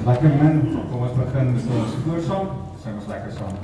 Lekker min, kom ons begin met ons voorsang, sing ons lekker saam.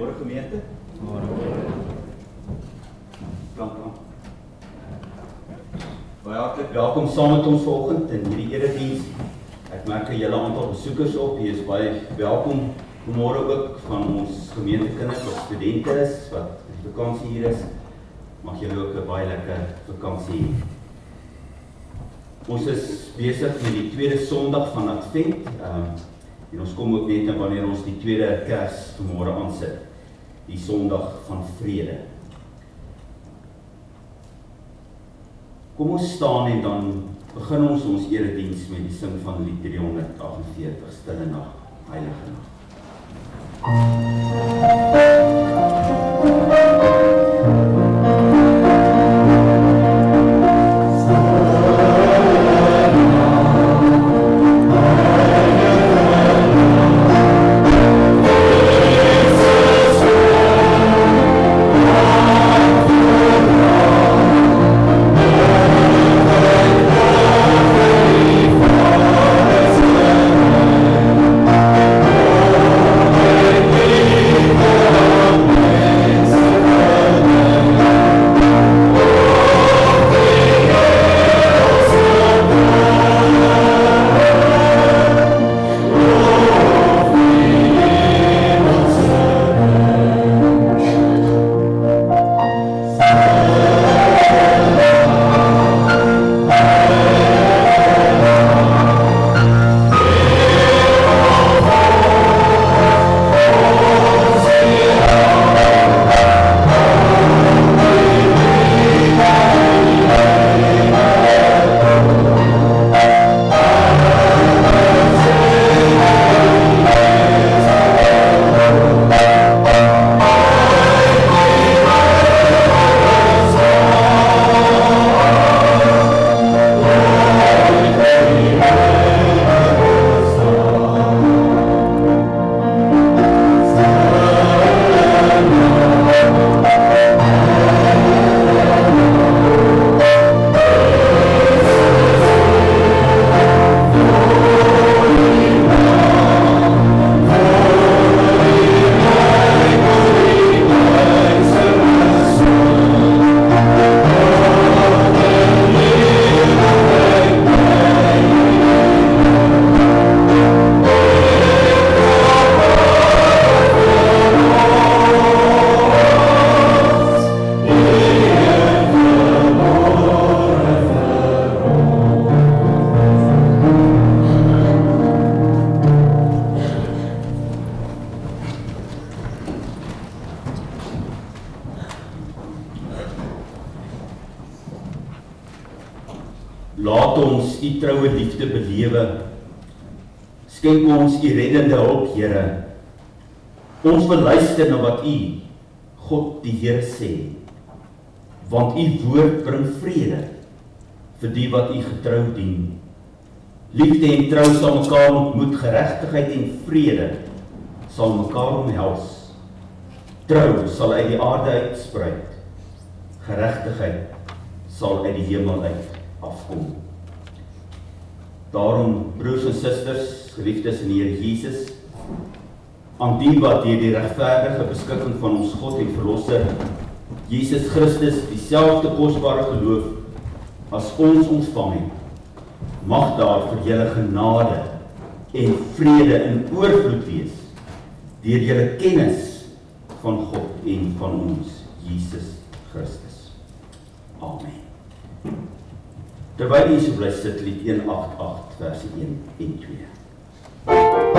Goeiemôre gemeente. Klank aan. Baie hartlik welkom saam met ons vanoggend in hierdie erediens. Ek merk 'n hele aantal besoekers op. Jy is baie welkom. Môre ook van ons gemeentekinders of studente is wat op vakansie hier is. Mag julle ook 'n baie lekker vakansie hê. Ons is besig met die tweede Sondag van Advent. En ons kom ook net wanneer ons die tweede Kers vanmôre aansit. Die Sondag van Vrede. Kom ons staan en dan begin ons erediens met die sing van lied 348, Stille Nag, Heilige Nag. Laat ons u troue liefde belewe. Skenk ons u reddende hulp, Here. Ons wil luister na wat u, God die Here, sê. Want u woord bring vrede vir die wat u getrou dien. Liefde en trou sal mekaar ontmoet, geregtigheid en vrede sal mekaar omhels. Trou sal uit die aarde uitspruit. Geregtigheid sal uit die hemel uit afkom. Daarom, broers en susters, geliefdes in die Here Jesus, aan die wat deur die regverdige beskikking van ons God en Verlosser, Jesus Christus, dieselfde kosbare geloof as ons ontvang het, mag daar vir julle genade en vrede in oorvloed wees, deur julle kennis van God en van ons, Jesus Christus. Amen. Terwyl jy so bly sit, lied 188, verse 1 en 2. Oh,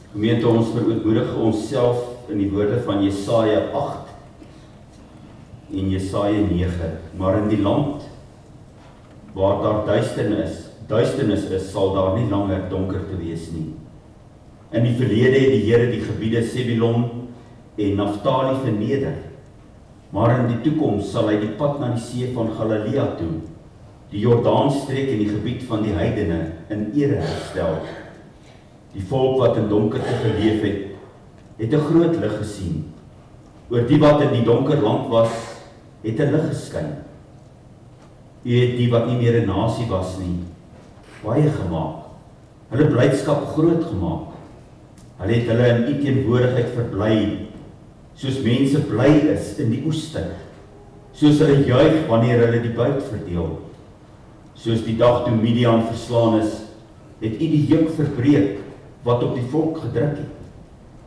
Gemeente, ons verootmoedig onsself in die woorde van Jesaja 8 en Jesaja 9, maar in die land waar daar duisternis is, sal daar nie langer donker te wees nie. In die verlede het die Here die gebiede Sebilon en Naftali verneder, maar in die toekoms sal hy die pad na die see van Galilea toe, die Jordaanstreek en die gebied van die heidene in ere herstel. Die volk wat in donkerte geleef het 'n groot lig gesien. Oor die wat in die donker land was, het 'n lig geskyn. U het die wat nie meer 'n nasie was nie, baie gemaak, hulle blydskap groot gemaak. Hulle het hulle in u teenwoordigheid verbly, soos mense bly is in die oestyd, soos hulle juig wanneer hulle die buit verdeel. Soos die dag toe Midian verslaan is, het u die juk verbreek wat op die volk gedruk het.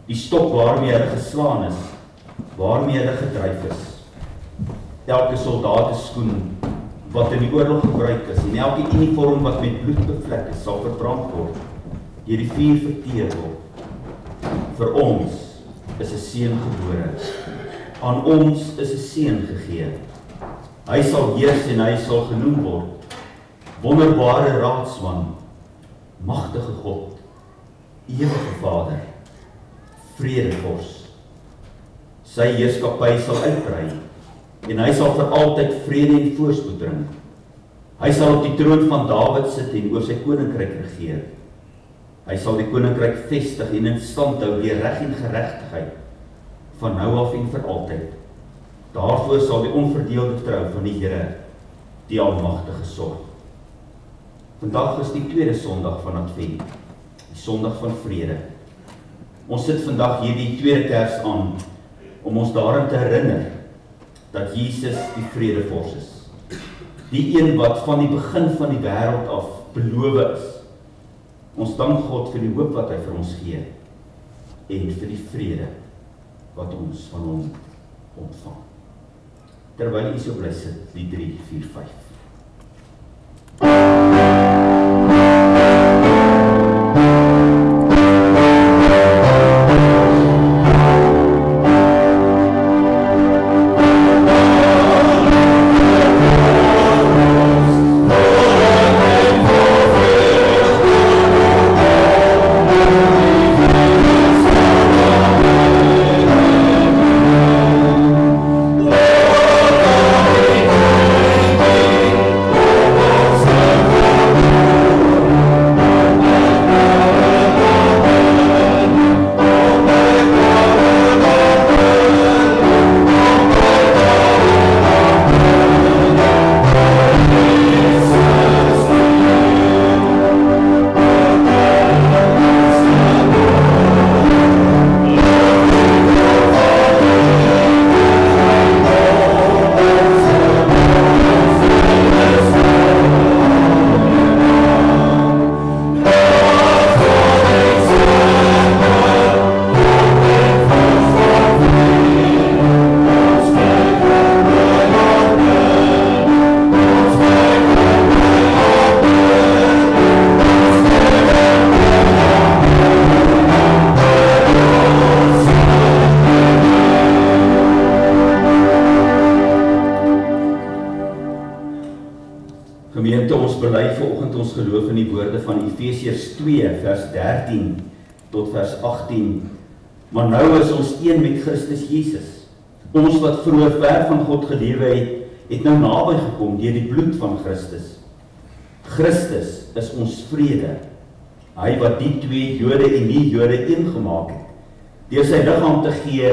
Die stok waarmee hulle geslaan is, waarmee hulle gedryf is. Elke soldateskoen wat in die oorlog gebruik is, en elke uniform wat met bloed bevlek is, sal verbrand word, deur die vuur verteer word. Vir ons is 'n seun gebore, aan ons is 'n seun gegee. Hy sal heers en hy sal genoem word, wonderbare raadsman, magtige God, ewige Vader, vredevors. Sy heerskappy sal uitbrei, en hy sal vir altyd vrede en voorspoed bring. Hy sal op die troon van Dawid sit en oor sy koninkryk regeer. Hy sal die koninkryk vestig en in stand hou deur reg en geregtigheid, van nou af en vir altyd. Daarvoor sal die onverdeelde trou van die Here, die Almagtige, sorg. Vandag is die tweede Sondag van Advent, die Sondag van vrede. Ons sit vandag hierdie tweede Kers aan, om ons daaraan te herinner, dat Jesus die vredevors is. Die een wat van die begin van die wêreld af beloof is. Ons dank God vir die hoop wat hy vir ons gee, en vir die vrede wat ons van hom ontvang. Terwyl u so bly sit, die 3, 4, 5. Geloof in die woorde van Efesiërs 2 vers 13 tot vers 18. Maar nou is ons een met Christus Jesus. Ons wat vroeër ver van God gelewe het nou naby gekom deur die bloed van Christus. Christus is ons vrede. Hy wat die twee Jode en nie Jode een gemaak het. Deur sy liggaam te gee,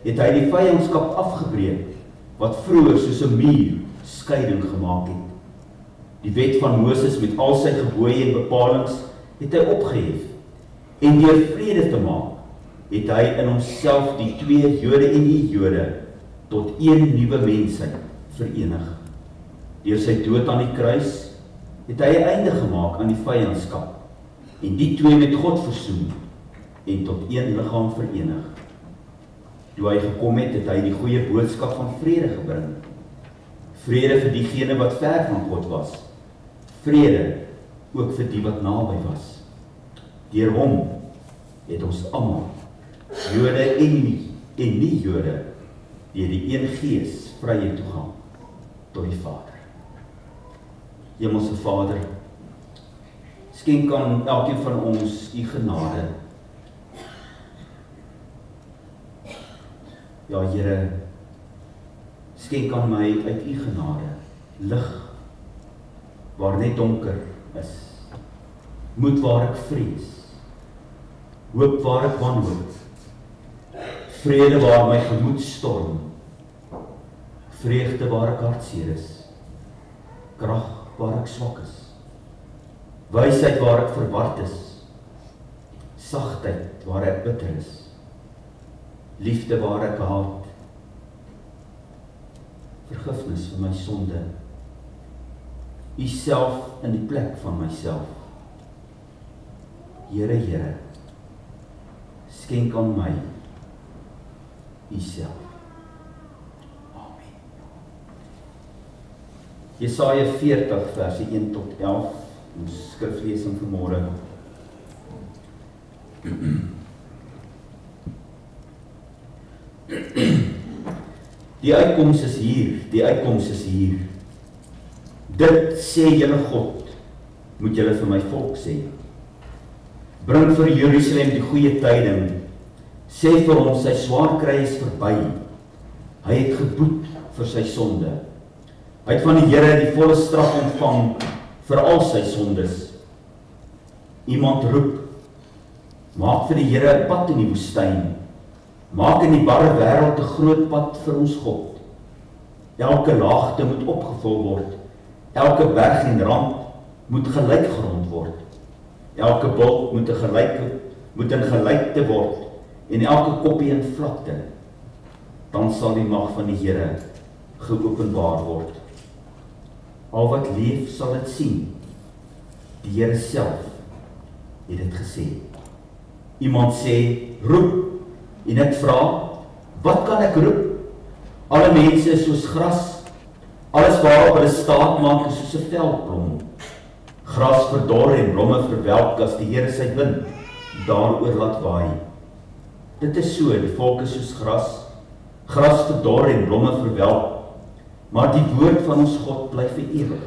het hy die vyandskap afgebreek wat vroeër soos 'n muur skeiding gemaak het. Die wet van Moses met al sy gebooie en bepalings het hy opgehef. En deur vrede te maak, het hy in homself die twee Jode en nie Jode tot een nuwe mensheid verenig. Deur sy dood aan die kruis het hy 'n einde gemaak aan die vyandskap en die twee met God versoen en tot een liggaam verenig. Toe hy gekom het, het hy die goeie boodskap van vrede gebring. Vrede vir diegene wat ver van God was. Vrede ook vir die wat naby was. Deur hom het ons almal, Jode en nie Jode, deur die een Gees vrye toegang tot die Vader. Hemelse Vader, skenk aan elkeen van ons u genade. Ja, Here, skenk aan my uit u genade lig waar net donker is, moed waar ek vrees, hoop waar ek wanhoop, vrede waar my gemoed storm, vreugde waar ek hartseer is, krag waar ek swak is, wysheid waar ek verward is, sagtheid waar ek bitter is, liefde waar ek haat, vergifnis vir my sonde, u self in die plek van myself. Here, Here, skenk aan my u self. Amen. Jesaja 40 verse 1 tot 11, ons skriflesing vanmôre. Die uitkoms is hier, die uitkoms is hier. Dit sê julle God, moet julle vir my volk sê. Bring vir Jerusalem die goeie tyding, sê vir hom sy swaar kry is verby. Hy het geboet vir sy sonde. Hy het van die Here die volle straf ontvang vir al sy sondes. Iemand roep, maak vir die Here 'n pad in die woestyn. Maak in die barre wêreld 'n groot pad vir ons God. Elke laagte moet opgevul word. Elke berg en rand moet gelyk grond word. Elke bulk moet in gelykte word en elke koppie in vlakte. Dan sal die mag van die Here geopenbaar word. Al wat leef sal dit sien. Die Here self het dit gesê. Iemand sê, roep, en ek vra, wat kan ek roep? Alle mense is soos gras, alles waarop hulle staat maak is soos 'n veldblom. Gras verdor en blomme verwelk as die Here sy wind daaroor laat waai. Dit is so, die volk is soos gras verdor en blomme verwelk, maar die woord van ons God bly vir ewig.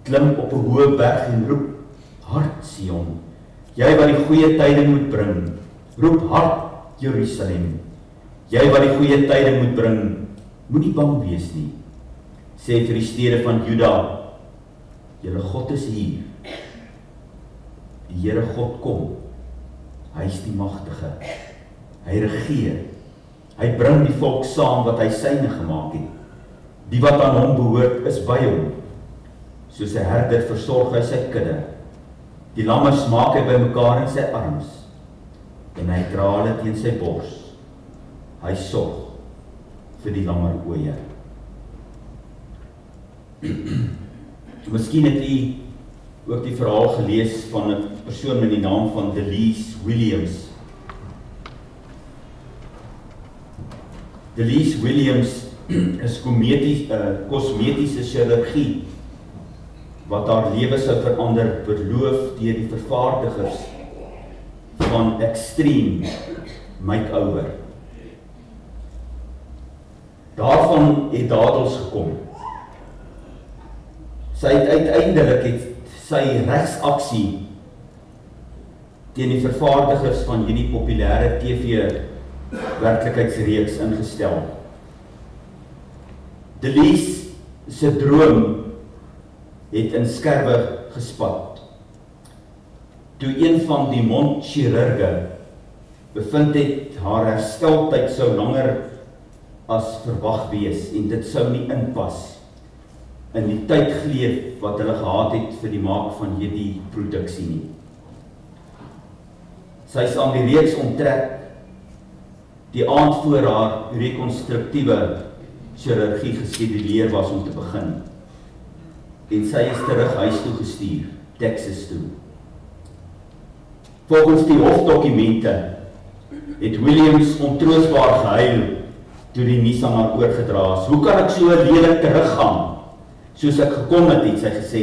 Klim op 'n hoë berg en roep, hart Sion, jy wat die goeie tyding moet bring, roep hart Jerusalem, jy wat die goeie tyding moet bring, moenie bang wees nie. Sê vir die stede van Juda, julle God is hier. Die Here God kom. Hy is die magtige. Hy regeer. Hy bring die volk saam wat hy syne gemaak het. Die wat aan hom behoort is by hom. Soos 'n herder versorg hy sy kudde. Die lammers maak hy bymekaar in sy arms en hy dra hulle teen sy bors. Hy sorg vir die lammeroeie. Miskien het u ook die verhaal gelees van 'n persoon met die naam van Delise Williams. Delise Williams is kosmetiese chirurgie wat haar lewe sou verander, beloof deur die vervaardigers van Extreme Makeover. Daarvan het dadels gekom. Uiteindelik sy regsaksie teen die vervaardigers van hierdie populêre TV werklikheidsreeks ingestel. Delise se droom het in skerwe gespat. Toe een van die mondchirurge bevind het haar hersteltyd sou langer as verwag wees en dit sou nie inpas in die tydgleef wat hulle gehad het vir die maak van hierdie produksie nie. Sy is aan die reeks onttrek die aand voor haar rekonstruktiewe chirurgie geskeduleer was om te begin. En sy is terug huis toe gestuur, Texas toe. Volgens die hofdokumente het Williams ontroostbaar gehuil toe die nuus aan haar oorgedra is. Hoe kan ek so lelik teruggaan? Soos ek gekom het sy gesê,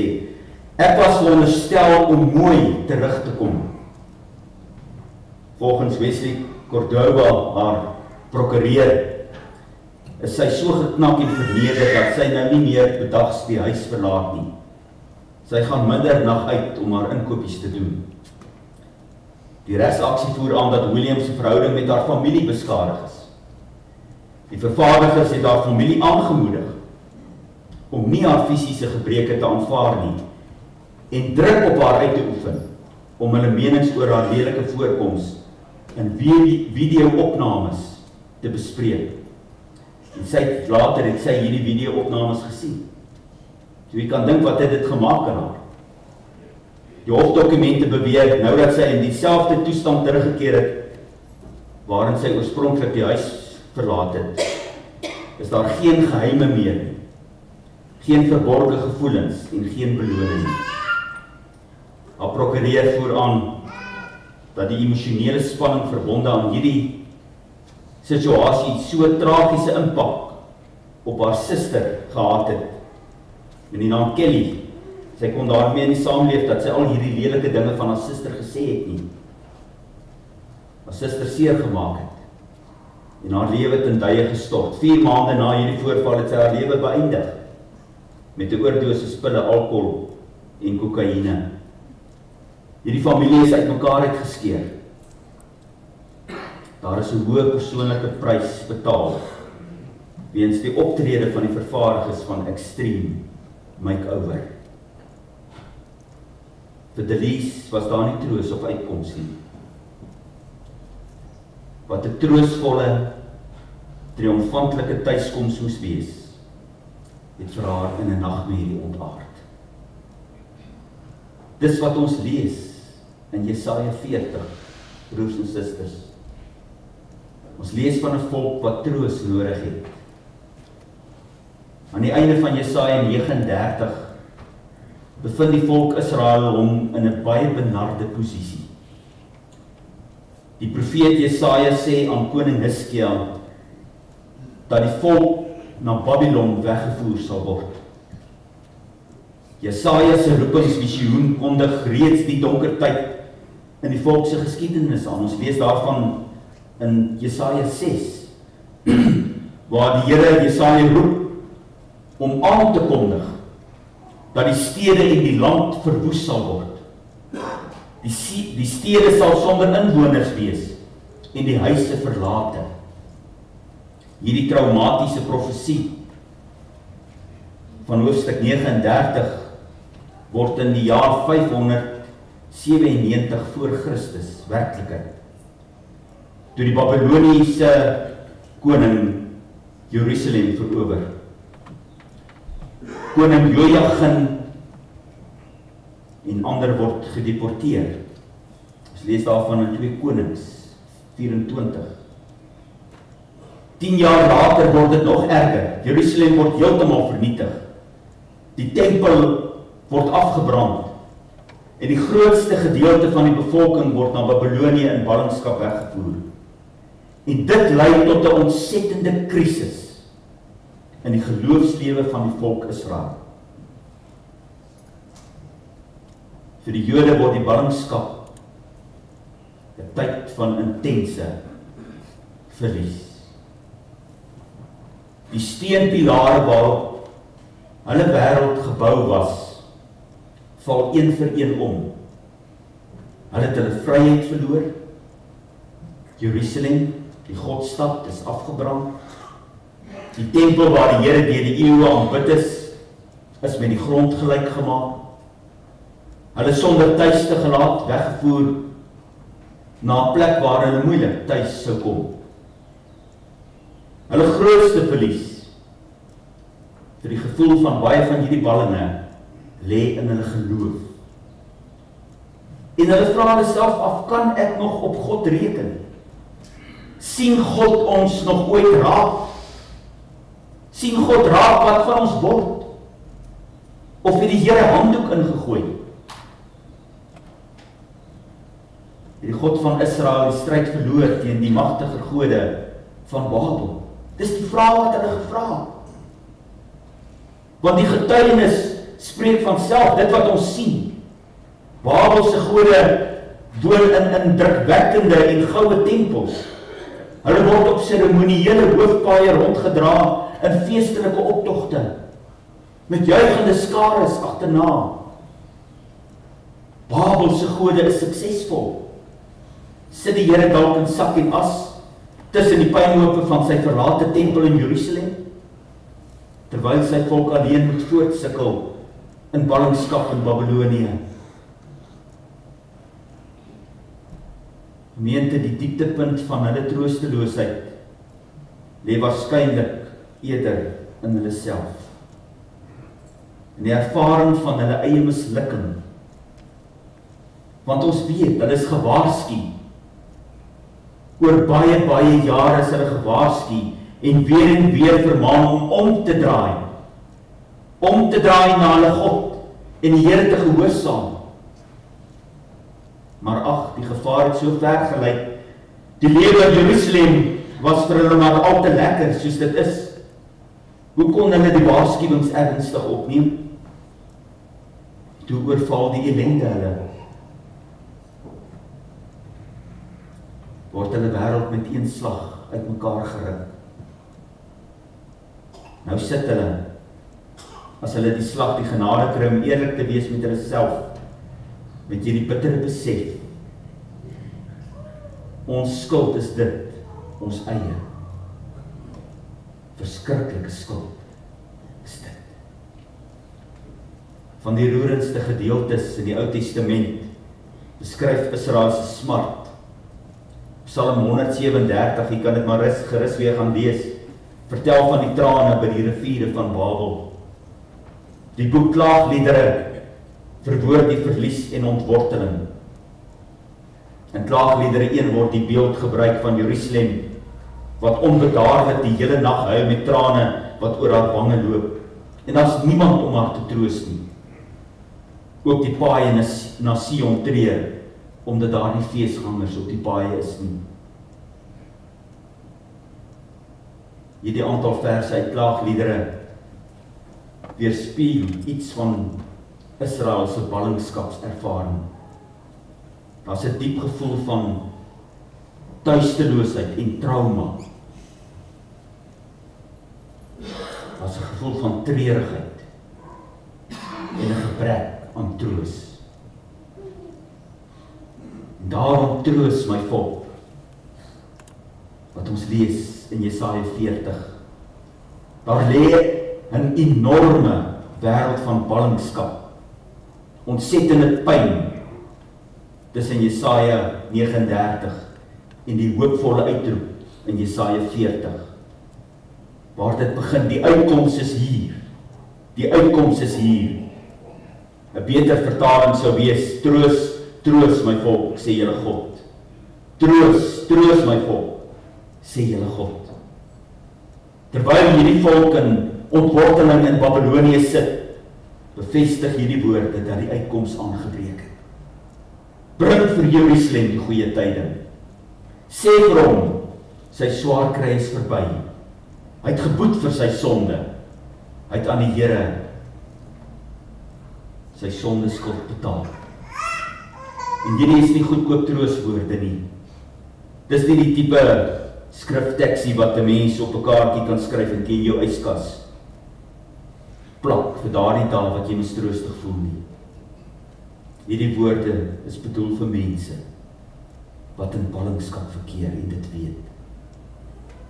ek was veronderstel om mooi terug te kom. Volgens Wesley Cordova, haar prokureur, is sy so geknak en verneder dat sy nou nie meer bedags die huis verlaat nie. Sy gaan middernag uit om haar inkopies te doen. Die regsaksie voer aan dat William se verhouding met haar familie beskadig is. Die vervaardigers het haar familie aangemoedig om nie haar fisiese gebreke te aanvaar nie en druk op haar uit te oefen om hulle menings oor haar lelike voorkoms in video-opnames te bespreek. En later het sy hierdie video-opnames gesien. So jy kan dink wat het dit gemaak aan haar. Die hofdokumente beweer, nou dat sy in dieselfde toestand teruggekeer het, waarin sy oorspronklik die huis verlaat het, is daar geen geheime meer nie, geen verborgde gevoelens en geen beloning nie. Haar prokureur voer aan dat die emosionele spanning verbonde aan hierdie situasie so tragiese impak op haar suster gehad het. En die naam Kelly, sy kon daarmee nie saamleef dat sy al hierdie lelike dinge van haar suster gesê het nie. Haar suster seer gemaak het en haar lewe ten duie gestort. 4 maande na hierdie voorval het sy haar lewe beëindig met 'n oordosis pille, alkohol en kokaine. Hierdie familie is uitmekaar uitgeskeur. Daar is 'n hoë persoonlike prys betaal weens die optrede van die vervaardigers van Extreme Makeover. Vir Delise was daar nie troos of uitkoms nie. Wat 'n troostvolle, triomfantelike tuiskoms moes wees, het vir haar in 'n nagmerrie ontaard. Dis wat ons lees in Jesaja 40, broers en susters. Ons lees van 'n volk wat troos nodig het. Aan die einde van Jesaja 39 bevind die volk Israel hom in 'n baie benarde posisie. Die profeet Jesaja sê aan koning Hiskia dat die volk na Babylon weggevoer sal word. Jesaja se roepingsvisioen kondig reeds die donker tyd in die volk se geskiedenis aan. Ons lees daarvan in Jesaja 6, waar die Here Jesaja roep om aan te kondig dat die stede en die land verwoes sal word. Die stede sal sonder inwoners wees en die huise verlate. Hierdie traumatiese profesie van hoofstuk 39 word in die jaar 597 voor Christus werklikheid. Toe die Babyloniese koning Jerusalem verower. Koning Jojagin en ander word gedeporteer. Ons lees daarvan in 2 Konings 24. 10 jaar later word dit nog erger. Jerusalem word heeltemal vernietig. Die tempel word afgebrand en die grootste gedeelte van die bevolking word na Babylonië in ballingskap weggevoer. En dit lei tot 'n ontsettende krisis in die geloofslewe van die volk Israel. Vir die Jode word die ballingskap 'n tyd van intense verlies. Die steenpilare waarop hulle wêreld gebou was, val een vir een om. Hulle het hulle vryheid verloor. Jerusalem, die Godstad, is afgebrand. Die tempel waar die Here deur die eeue aanbid is met die grond gelyk gemaak. Hulle sonder tuiste gelaat, weggevoer na 'n plek waar hulle moeilik tuis sou kom. Hulle grootste verlies vir die gevoel van baie van hierdie ballinge lê in hulle geloof. En hulle vra hulle self af, kan ek nog op God reken? Sien God ons nog ooit raak? Sien God raak wat van ons word? Of het die Here handdoek ingegooi? Die God van Israel die stryd verloor teen die magtige gode van Babel. Dis die vraag wat hulle gevra. Want die getuienis spreek van self, dit wat ons sien. Babel se gode woon in indrukwekkende en goue tempels. Hulle word op seremoniële hoofpaaie rondgedra in feestelike optogte, met juigende skares agterna. Babel se gode is suksesvol. Sit die Here dalk in sak en as tussen die puinhope van sy verlate tempel in Jerusalem, terwyl sy volk alleen moet voortsukkel in ballingskap in Babylonië. Gemeente, die dieptepunt van hulle troosteloosheid lê waarskynlik eerder in hulle self. In die ervaring van hulle eie mislukking. Want ons weet, hulle is gewaarsku. Oor baie jare is hulle gewaarsku en weer vermaan om te draai. Om te draai na hulle God en die Here te gehoorsaam. Maar ag, die gevaar het so ver gelyk. Die lewe in Jerusalem was vir hulle maar al te lekker soos dit is. Hoe kon hulle die waarskuwings ernstig opneem? Toe oorval die ellende hulle. Word hulle wêreld met een slag uitmekaar geruk. Nou sit hulle, as hulle die slag die genade kry om eerlik te wees met hulle self, met hierdie bittere besef. Ons skuld is dit, ons eie. Verskriklike skuld is dit. Van die roerendste gedeeltes in die Ou Testament beskryf Israel se smart. Psalm 137, jy kan dit maar gerus weer gaan lees, vertel van die trane by die riviere van Babel. Die boek Klaagliedere verwoord die verlies en ontworteling. In Klaagliedere 1 word die beeld gebruik van Jerusalem, wat onbedaarlik die hele nag huil met trane wat oor haar wange loop. En daar's niemand om haar te troos nie. Ook die paaie na Sion treur, omdat daar nie feesgangers op die paaie is nie. Hierdie aantal verse uit Klaagliedere weerspieël iets van Israel se ballingskapservaring. Daar's 'n diep gevoel van tuisteloosheid en trauma. Daar's 'n gevoel van treurigheid en 'n gebrek aan troos. En daarom troos my volk, wat ons lees in Jesaja 40. Daar lê 'n enorme wêreld van ballingskap, ontsettende pyn, tussen Jesaja 39 en die hoopvolle uitroep in Jesaja 40. Waar dit begin, die uitkoms is hier. Die uitkoms is hier. 'n beter vertaling sou wees, troos, troos my volk, sê julle God. Troos, troos my volk, sê julle God. Terwyl hierdie volk in ontworteling in Babylonië sit, bevestig hierdie woorde dat die uitkoms aangebreek het. Bring vir Jerusalem die goeie tyding. Sê vir hom, sy swaar kry is verby. Hy het geboet vir sy sonde. Hy het aan die Here sy sondeskuld betaal. En hierdie is nie goedkoop trooswoorde nie. Dis nie die tipe skrifteksie wat 'n mens op 'n kaartjie kan skryf en in jou yskas plak vir daardie dae wat jy mistroostig voel nie. Hierdie woorde is bedoel vir mense wat in ballingskap verkeer en dit weet.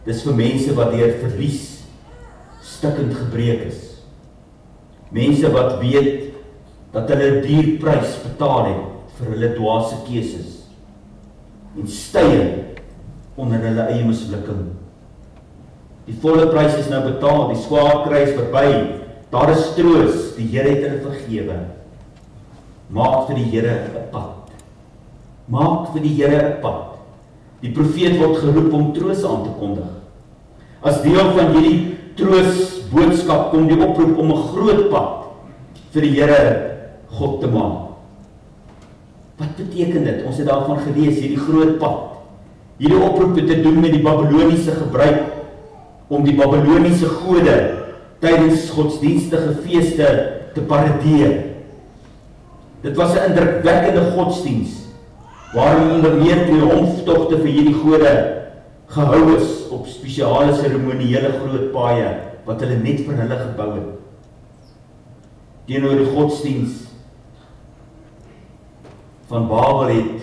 Dis vir mense wat deur verlies stikkend gebreek is. Mense wat weet dat hulle 'n duur prys betaal het vir hulle dwaase keuses en styg onder hulle eie mislukking. Die volle prys is nou betaal, die swaar kry is verby, daar is troos, die Here het hulle vergewe. Maak vir die Here 'n pad. Maak vir die Here 'n pad. Die profeet word geroep om troos aan te kondig. As deel van hierdie troosboodskap kom die oproep om 'n groot pad vir die Here God te maak. Wat beteken dit? Ons het daarvan gelees, hierdie groot pad. Hierdie oproep het te doen met die Babyloniese gebruik om die Babyloniese gode tydens godsdienstige feeste te paradeer. Dit was 'n indrukwekkende godsdiens waarin onder meer triomftogte vir hierdie gode gehou is op spesiale seremoniële groot paaie wat hulle net vir hulle gebou het. Teenoor die godsdiens van Babel het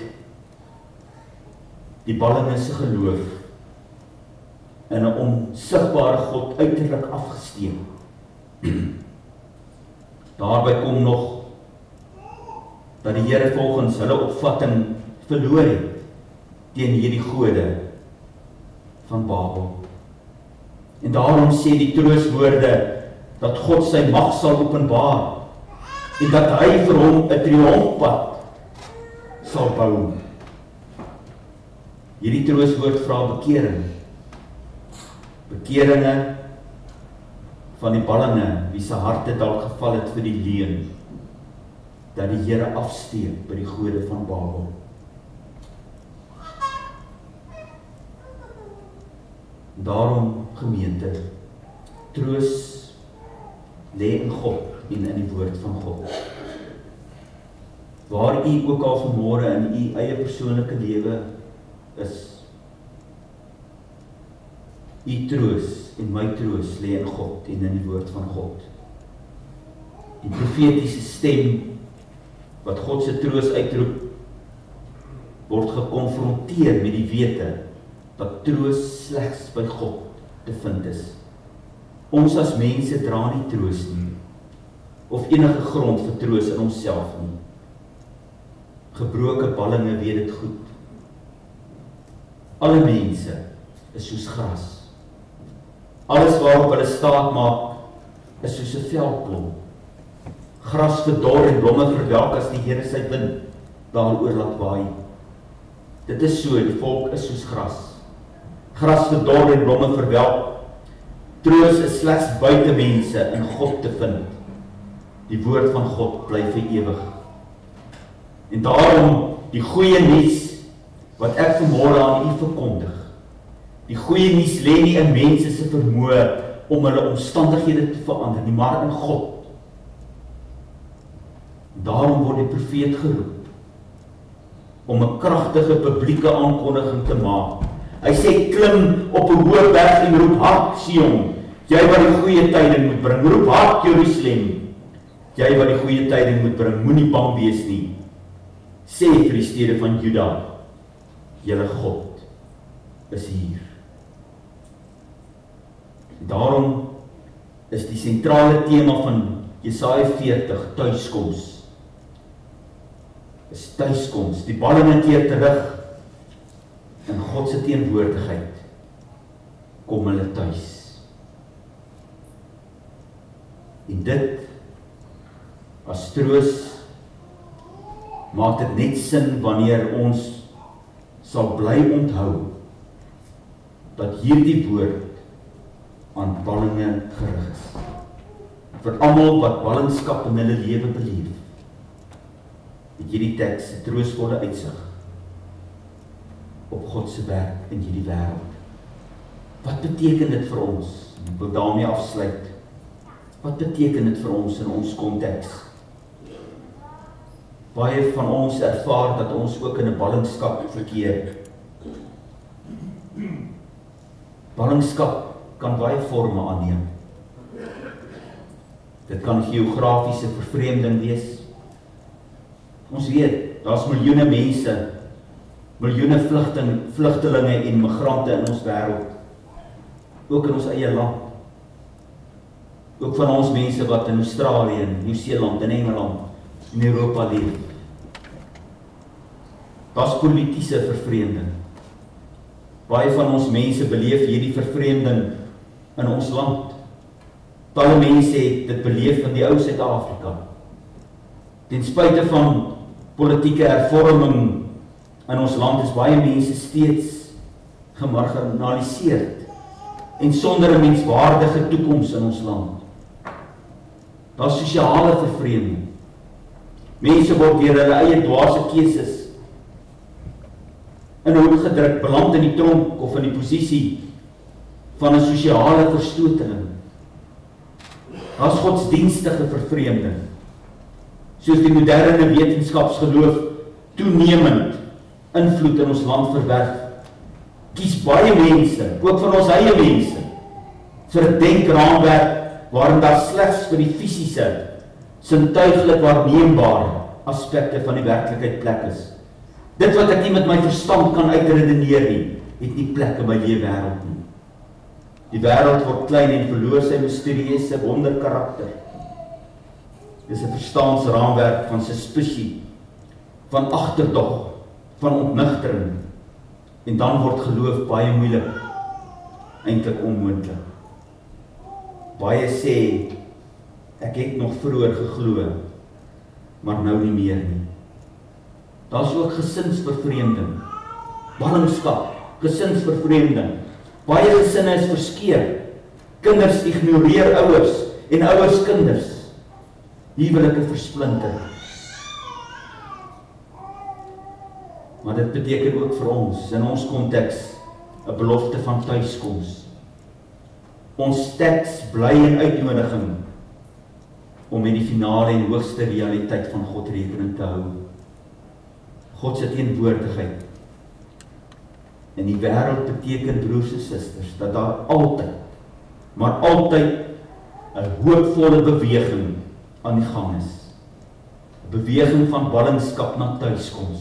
die ballinge se geloof in 'n onsigbare God uiterlik afgesteek. Daarby kom nog dat die Here volgens hulle opvatting verloor het teen hierdie gode van Babel. En daarom sê die troostwoorde dat God sy mag sal openbaar en dat hy vir hom 'n triomfpad sal bou. Hierdie troostwoord vra bekering. Bekeringe van die ballinge wie se harte dalk geval het vir die leuen dat die Here afsteek by die gode van Babel. Daarom gemeente, troos lê in God en in die woord van God. Waar u ook al vanmôre in u eie persoonlike lewe is, u troos en my troos lê in God en in die woord van God. Die profetiese stem wat God se troos uitroep, word gekonfronteer met die wete dat troos slegs by God te vind is. Ons as mense dra nie troos nie, of enige grond vir troos in onsself nie. Gebroke ballinge weet dit goed. Alle mense is soos gras. Alles waarop hulle staat maak, is soos 'n veldblom. Gras verdor en blomme verwelk as die Here sy wind daaroor laat waai. Dit is so, die volk is soos gras. Gras verdor en blomme verwelk. Troos is slegs buite mense in God te vind. Die woord van God bly vir ewig. En daarom die goeie nuus wat ek vanmôre aan u verkondig. Die goeie nuus lê nie in mense se vermoë om hulle omstandighede te verander nie, maar in God. Daarom word die profeet geroep om 'n kragtige publieke aankondiging te maak. Hy sê klim op 'n hoë berg en roep hard, Sion, jy wat die goeie tyding moet bring. Roep hard, Jerusalem, jy wat die goeie tyding moet bring. Moenie bang wees nie. Sê vir die stede van Juda, julle God is hier. Daarom is die sentrale tema van Jesaja 40 tuiskoms. Is tuiskoms. Die ballinge keer terug in God se teenwoordigheid. Kom hulle tuis. En dit as troos maak dit net sin wanneer ons sal bly onthou dat hierdie woord aan ballinge gerig is. Vir almal wat ballingskap in hulle lewe beleef, het hierdie teks 'n troostvolle uitsig op God se werk in hierdie wêreld. Wat beteken dit vir ons? Ek wil daarmee afsluit. Wat beteken dit vir ons in ons konteks? Baie van ons ervaar dat ons ook in 'n ballingskap verkeer. Ballingskap kan baie forme aanneem. Dit kan geografiese vervreemding wees. Ons weet, daar's miljoene mense, miljoene vlugtelinge en migrante in ons wêreld. Ook in ons eie land. Ook van ons mense wat in Australië, Nieu-Seeland en Engeland in Europa leef. Daar's politieke vervreemding. Baie van ons mense beleef hierdie vervreemding in ons land. Talle mense het dit beleef in die ou Suid-Afrika. Ten spyte van politieke hervorming in ons land is baie mense steeds gemarginaliseerd en sonder 'n menswaardige toekoms in ons land. Daar's sosiale vervreemding. Mense word deur hulle eie dwaase keuses in 'n hoek gedruk, beland in die tronk of in die posisie van 'n sosiale verstoteling. Daar's godsdienstige vervreemding, soos die moderne wetenskapsgeloof toenemend invloed in ons land verwerf, kies baie mense, ook van ons eie mense, vir 'n denkraamwerk waarin daar slegs vir die fisiese, sintuiglik waarneembare aspekte van die werklikheid plek is. Dit wat ek nie met my verstand kan uitredeneer nie, het nie plek in my lewe wêreld nie. Die wêreld word klein en verloor sy misterieuse wonderkarakter. Dis 'n verstaansraamwerk van suspisie, van agterdog, van ontnigtering, en dan word geloof baie moeilik, eintlik onmoontlik. Baie sê, ek het nog vroeër geglo, maar nou nie meer nie. Daar's ook gesinsvervreemding, ballingskap, gesinsvervreemding. Baie gesinne is verskeur. Kinders ignoreer ouers en ouers kinders. Huwelike versplinter. Maar dit beteken ook vir ons, in ons konteks, 'n belofte van tuiskoms. Ons teks bly 'n uitnodiging om met die finale en hoogste realiteit van God rekening te hou. God se teenwoordigheid in die wêreld beteken, broers en susters, dat daar altyd, maar altyd 'n hoopvolle beweging aan die gang is. 'n Beweging van ballingskap na tuiskoms.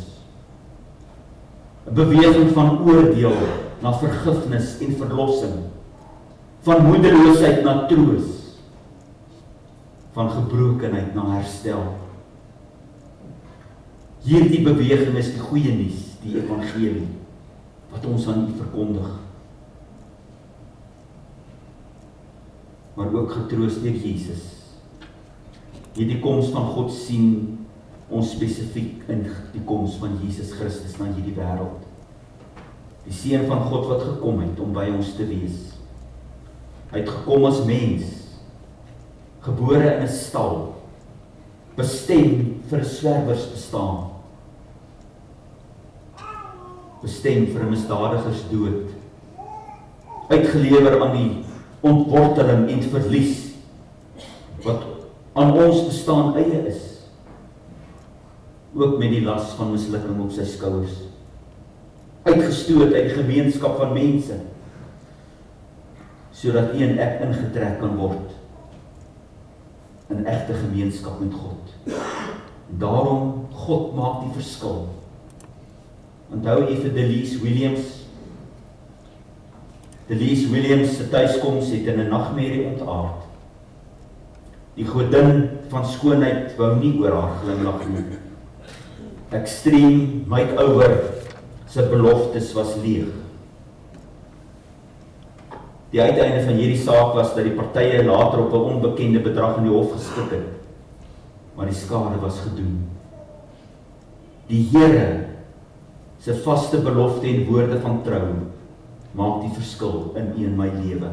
'n Beweging van oordeel na vergifnis en verlossing. Van moedeloosheid na troos. Van gebrokenheid na herstel. Hierdie beweging is die goeie nuus, die evangelie, wat ons aan u verkondig. Maar ook getroos deur Jesus. Hierdie koms van God sien ons spesifiek in die koms van Jesus Christus na hierdie wêreld. Die Seun van God wat gekom het om by ons te wees. Hy het gekom as mens, gebore in 'n stal, bestem vir 'n swerwersbestaan, bestem vir 'n misdadigersdood, uitgelewer aan die ontworteling en verlies wat aan ons bestaan eie is, ook met die las van mislukking op sy skouers, uitgestoot uit die gemeenskap van mense, sodat u en ek ingetrek kan word in egte gemeenskap met God. Daarom, God maak die verskil. Onthou jy vir Delise Williams se tuiskoms het in 'n nagmerrie ontaard. Die godin van skoonheid wou nie oor haar glimlag nie. Extreme makeover se beloftes was leeg. Die uiteinde van hierdie saak was dat die partye later op 'n onbekende bedrag in die hof geskik het. Maar die skade was gedoen. Die Here se vaste belofte en woorde van trou maak die verskil in u en my lewe.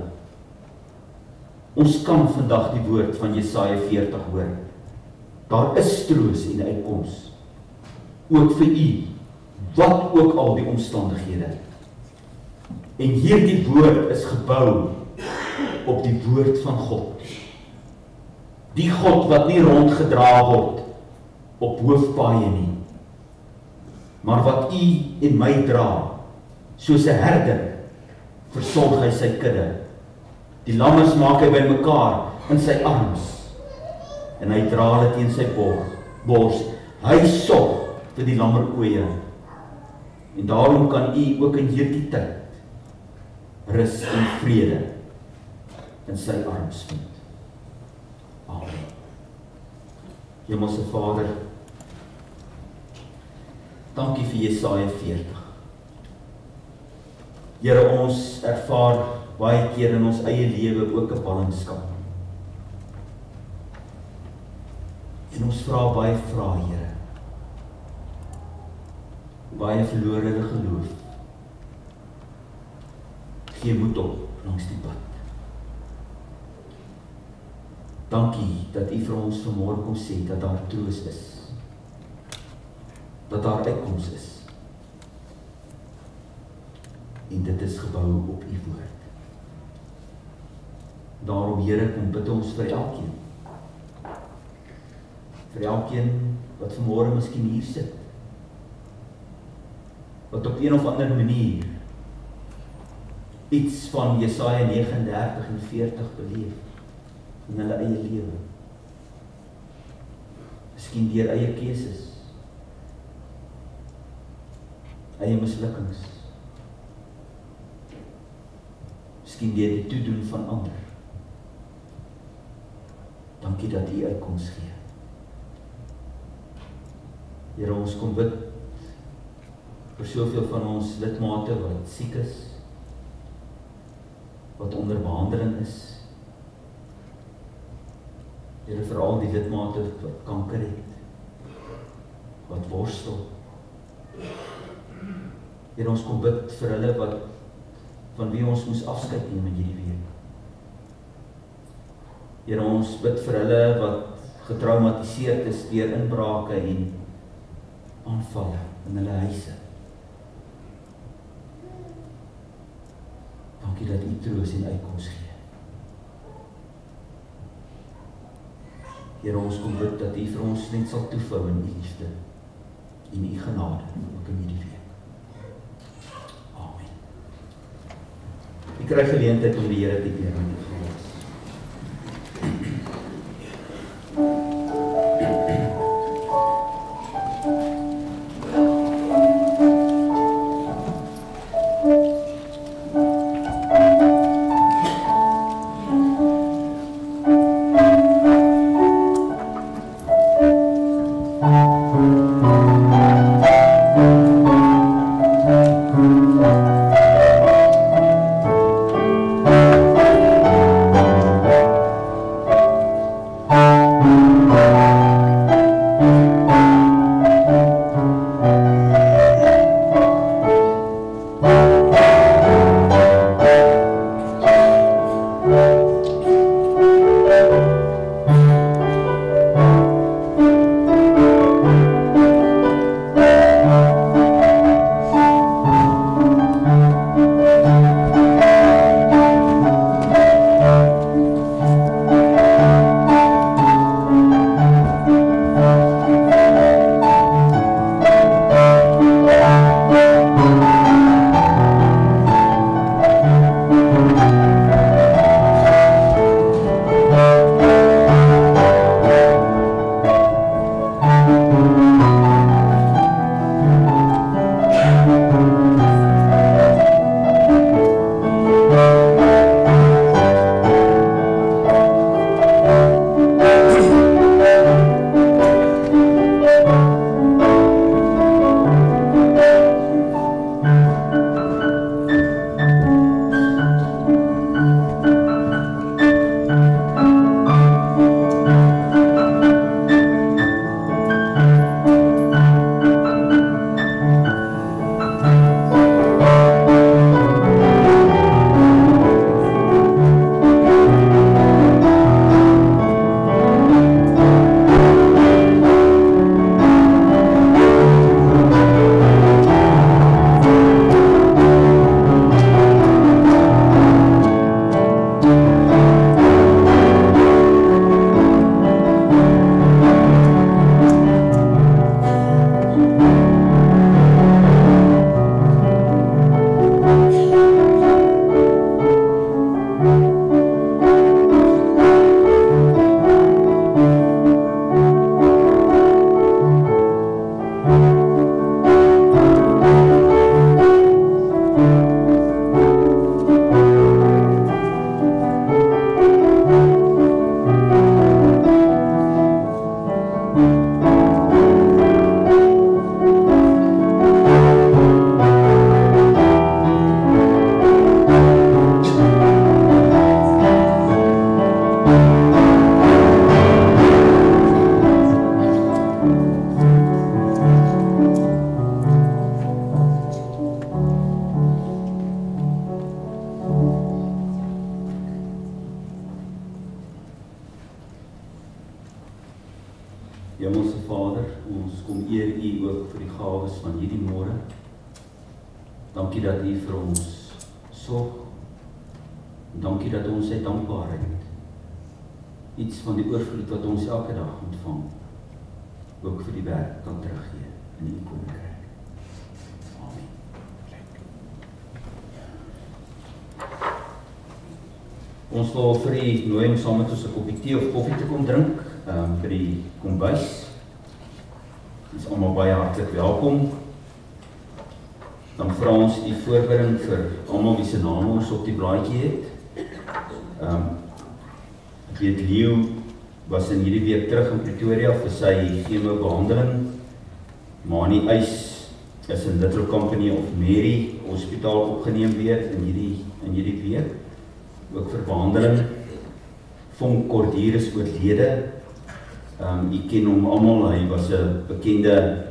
Ons kan vandag die woord van Jesaja 40 hoor. Daar is troos en uitkoms. Ook vir u, wat ook al die omstandighede. En hierdie woord is gebou op die woord van God. Die God wat nie rondgedra word op hoofpaaie nie, maar wat u en my dra, soos 'n herder versorg hy sy kudde. Die lammes maak hy bymekaar in sy arms en hy dra hulle teen sy bors. Hy sorg vir die lammerkoeie. En daarom kan u ook in hierdie tyd rus en vrede in sy arms vind. Amen. Hemelse Vader, dankie vir Jesaja 40. Here, ons ervaar baie keer in ons eie lewe ook 'n ballingskap. En ons vra baie vrae, Here. Baie verlore geloof. Gee moed op langs die pad. Dankie dat u vir ons vanmôre kom sê dat daar troos is. Dat daar uitkoms is. En dit is gebou op u woord. Daarom, Here, kom bid ons vir elkeen. Vir elkeen wat vanmôre miskien hier sit. wat op een of ander manier iets van Jesaja 39 en 40 beleef in hulle eie lewe. Miskien deur eie keuses, eie mislukkings, miskien deur die toedoen van ander. Dankie dat U uitkoms gee. Here, ons kom bid vir soveel van ons lidmate wat siek is, wat onder behandeling is. Here, veral die lidmate wat kanker het, wat worstel. Here, ons kom bid vir hulle wat van wie ons moes afskeid neem in hierdie week. Here, ons bid vir hulle wat getraumatiseerd is deur inbrake en aanvalle in hulle huise. Dankie dat U troos en uitkoms gee. Here, ons kom bid dat U vir ons net sal toevou in U liefde en U genade, ook in hierdie week. Amen. Ek kry geleentheid om die Here te eer met die gebed. Hemelse Vader, ons kom eer U ook vir die gawes van hierdie môre. Dankie dat U vir ons sorg. Dankie dat ons uit dankbaarheid iets van die oorvloed wat ons elke dag ontvang, ook vir die werk kan teruggee in U koninkryk. Amen. Ons wil vir u nooi om saam met ons 'n koppie tee of koffie te kom drink by die kombuis. Dis almal baie hartlik welkom. Dan vra ons die voorbereiding vir almal wie se name ons op die blaadjie het. Ek weet Leo was in hierdie week terug in Pretoria vir sy chemobehandeling. Mani Eis is in Little Company of Mary Hospitaal opgeneem weer in hierdie week. Ook vir behandeling. Vonk Kordier is oorlede. U ken hom almal, hy was 'n bekende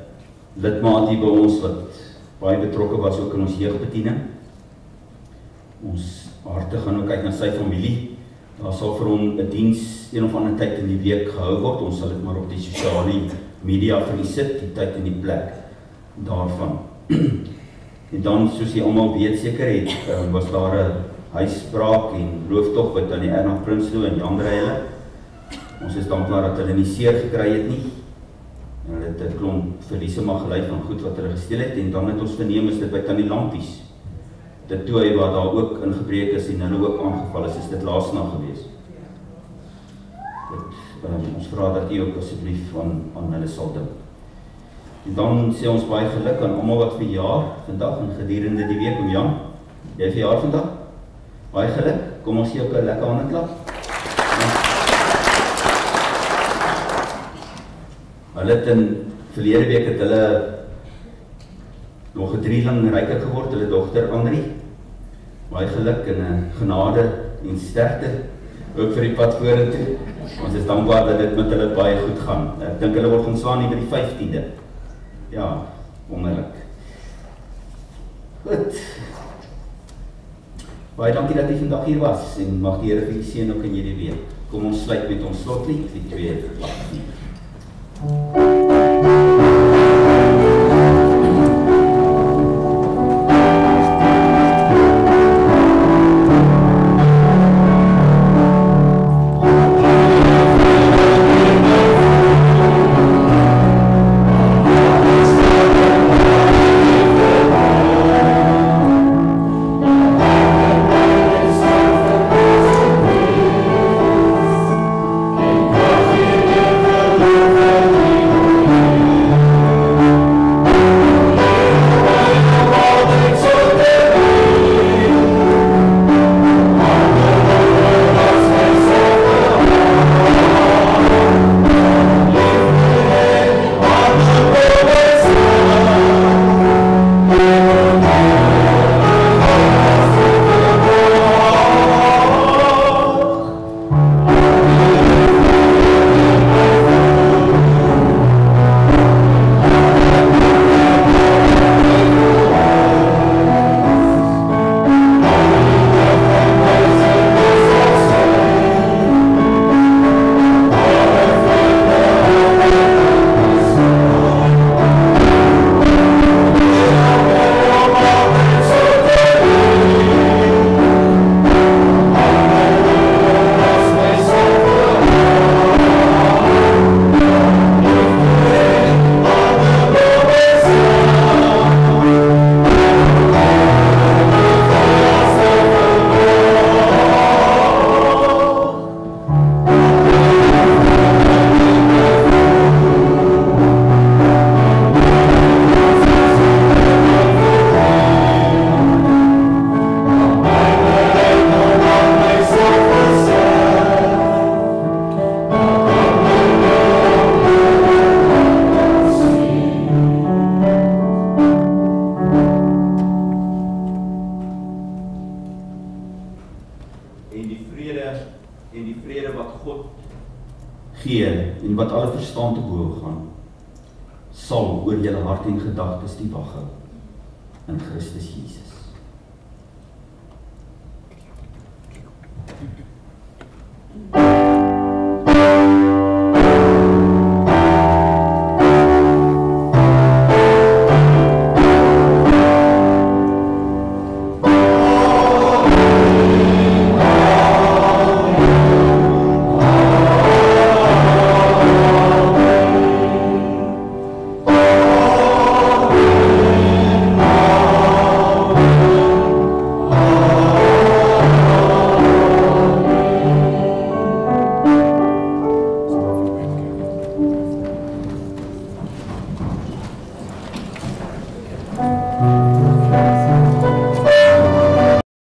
lidmaat hier by ons wat baie betrokke was ook in ons jeugbediening. Ons harte gaan ook uit na sy familie. Daar sal vir hom 'n diens een of ander tyd in die week gehou word. Ons sal dit maar op die sosiale media vir u sit, die tyd en die plek daarvan. En dan, soos jy almal weet seker het, was daar 'n huisbraak en rooftog by Tannie Erna Prinsloo en Jan Dreile. Ons is dankbaar dat hulle nie seer gekry het nie. En hulle het 'n klomp verliese maar gelei van goed wat hulle gesteel het. En dan het ons verneem is dit by Tannie Lampies. Dit toe waar daar ook ingebreek is en hulle ook aangeval is dit laasnag gewees. Ons vra dat u ook asseblief aan hulle sal dink. En dan sê ons baie geluk aan almal wat verjaar vandag en gedurende die week. Om Jan, jy verjaar vandag? Baie geluk. Kom ons gee ook 'n lekker handeklap. Hulle het in verlede week het hulle nog 'n drieling ryker geword, hulle dogter Andri. Baie geluk en genade en sterkte ook vir die pad vorentoe. Ons is dankbaar dat dit met hulle baie goed gaan. Ek dink hulle word ontslaan hier by die 15de. Ja, wonderlik. Goed. Baie dankie dat jy vandag hier was en mag die Here vir u seën ook in hierdie week. Kom ons sluit met ons slotlied, die 2:18. En wat alle verstaan te boven gaan, sal oor julle hart en gedagtes die wag hou in Christus Jesus.